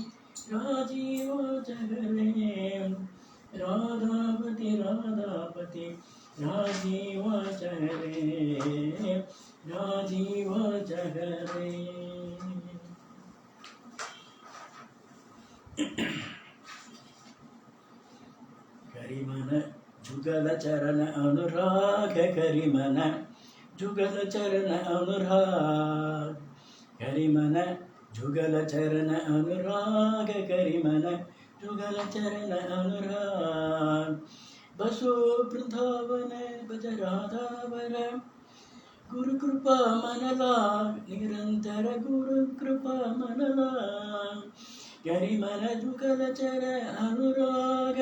राजीवाच हरे, राधापति राधापति राजीवाच हरे, राजीवाच हरे. करिमन जुगल चरण अनुराग, करिमन जुगल चरण अनुराग, करिमन जुगल चरण अनुराग, करिमन जुगल चरण अनुराग. बसो वृंदावन भज राधावर, गुरु कृपा मनला निरंतर गुरु कृपा मनला. करिमन जुगल चरण अनुराग,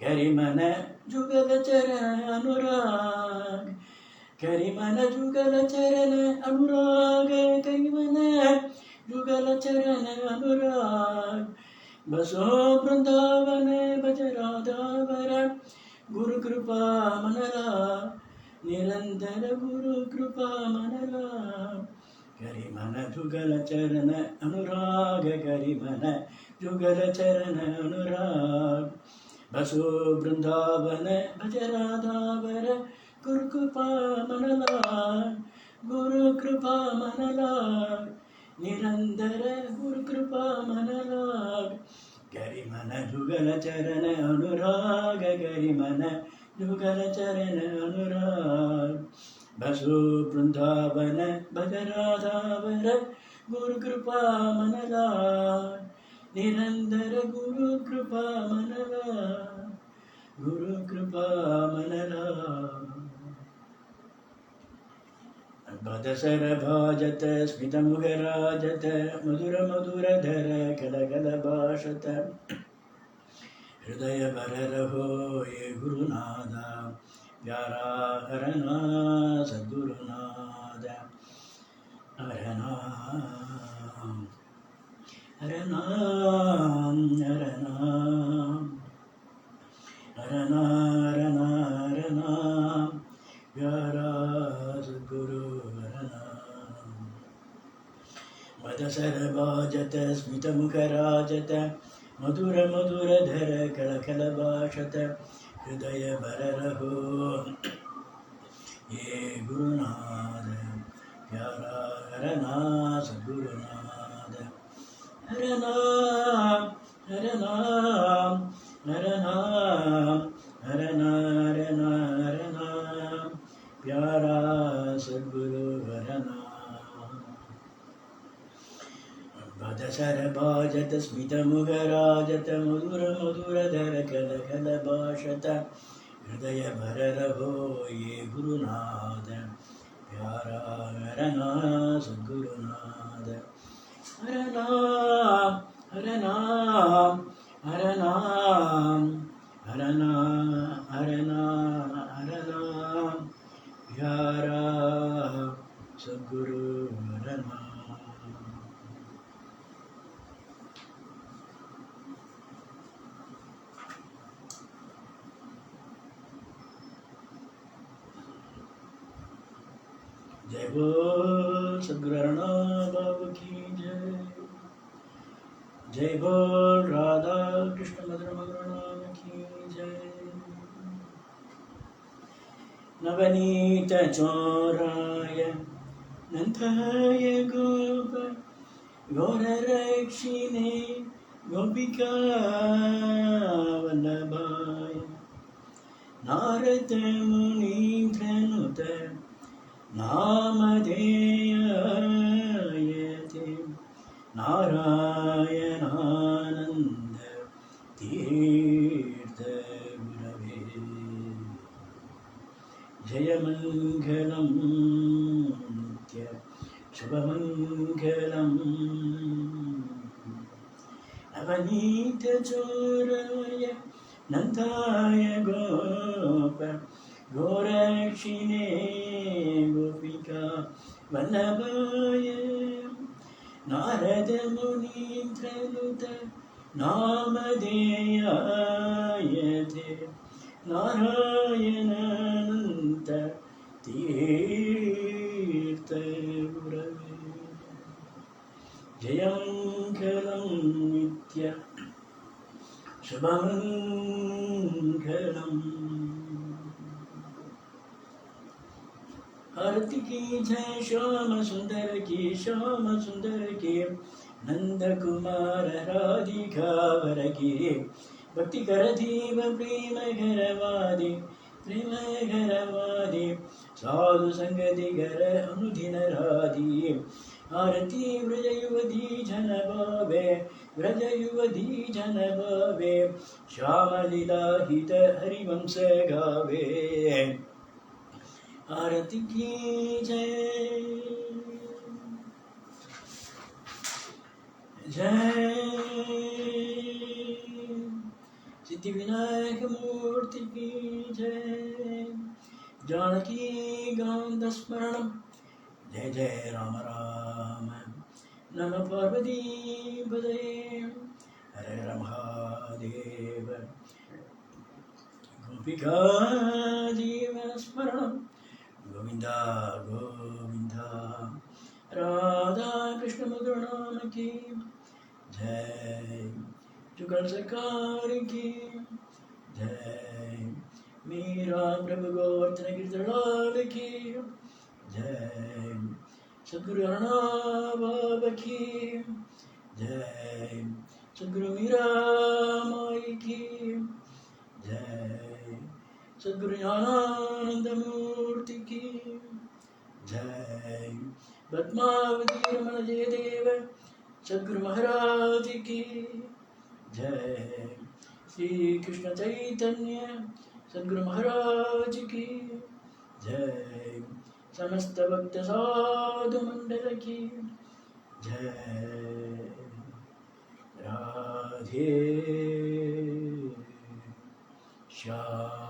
करिमन जुगल चरण अनुराग, करिमन जुगल चरण अनुराग, करिमन जुगल चरण अनुराग. बसो वृंदावन भज राधावर, गुरु कृपा मनला निरंतर गुरु कृपा मनला. करिमन जुगल चरण अनुराग, करिमन जुगल चरण अनुराग. बसो वृंदावन भज राधावर, गुरु कृपा मनला गुरु कृपा मनला निरंतर गुरु कृपा मनला गरिमन जुगल चरण अनुराग गरिमन जुगल चरण अनुराग बसु वृंदावन भज राधावर गुरु कृपा मनला निरंतर गुरु कृपा मनला गुरु कृपा मनला बदसर भाजत स्मितमुखराजत मधुर मधुरधर कलकल भाषत हृदय भर रहो ये गुरुनादा प्यारा हरना सद्गुरुनाद हरना हरना हरना हरना हरना हरना प्यारा सद्गुरु हरना मदसर भाजत स्मितमुखराजत मधुर मधुरधर कलकल भाषत हृदय भर रहो ये गुरुनाद प्यारा हरना सद्गुरुनाद हरना हरना हरना हरना हरना हरना प्यारा सद्गुरु हरना भदसर भाजत स्मितमुखराजत मधुर मधुरधर कलकल भाषत हृदय भर रहो ये गुरुनाद प्यारा हरना सद्गुरुनाद हरना हरना हरना हरना हरना हरना प्यारा सद्गुरु हरना जय बोल सद्गुरु हरनाम बाबू की जय जय बोल राधा कृष्ण मधुर मधुर नाम की जय नवनीत चौराय नंदाय गोप गौररक्षिणे गोपिका वल्लभाय नारद मुनीन्द्रनुत नामधेयते नारायणानन्द तीर्थ गुरवे जयमङ्गलं नित्य शुभमङ्गलं नवनीतचोराय नन्दाय गोप गोरक्षिणे गोपिका वल्लभाय नारद मुनीन्द्रनुत नामधेयायते नारायणानन्द तीर्थ गुरवे जयमङ्गलं नित्य शुभमङ्गलम् आरती की जय श्याम सुंदर की नंद कुमार राधिका वर की भक्ति कर धीम प्रेम घरवादी साधु संग दिगर अनुदिन राधी आरती व्रज युवती जन भावे श्याम लीला हित हरिवंश गावे आरती की जय जय सिद्धि विनायक मूर्ति की जय जानकी गांध स्मरणम जय जय राम राम नमः पार्वती पदे हरे राम महादेव गोपिका जीवन स्मरणम गोविंदा गोविंदा राधा कृष्ण मधुर नाम की जय जुगल सरकार की जय मीरा प्रभु गोवर्धन गिरधरलाल की जय। सद्गुरु अरुणा की जय। सद्गुरु मीरा माई की जय। सद्गुरु ज्ञानानंद मूर्ति की जय। पद्मावती रमण जय देव सद्गुरु महाराज की जय। श्री कृष्ण चैतन्य सद्गुरु महाराज की जय। समस्त भक्त साधु मंडल की जय। राधे श्याम।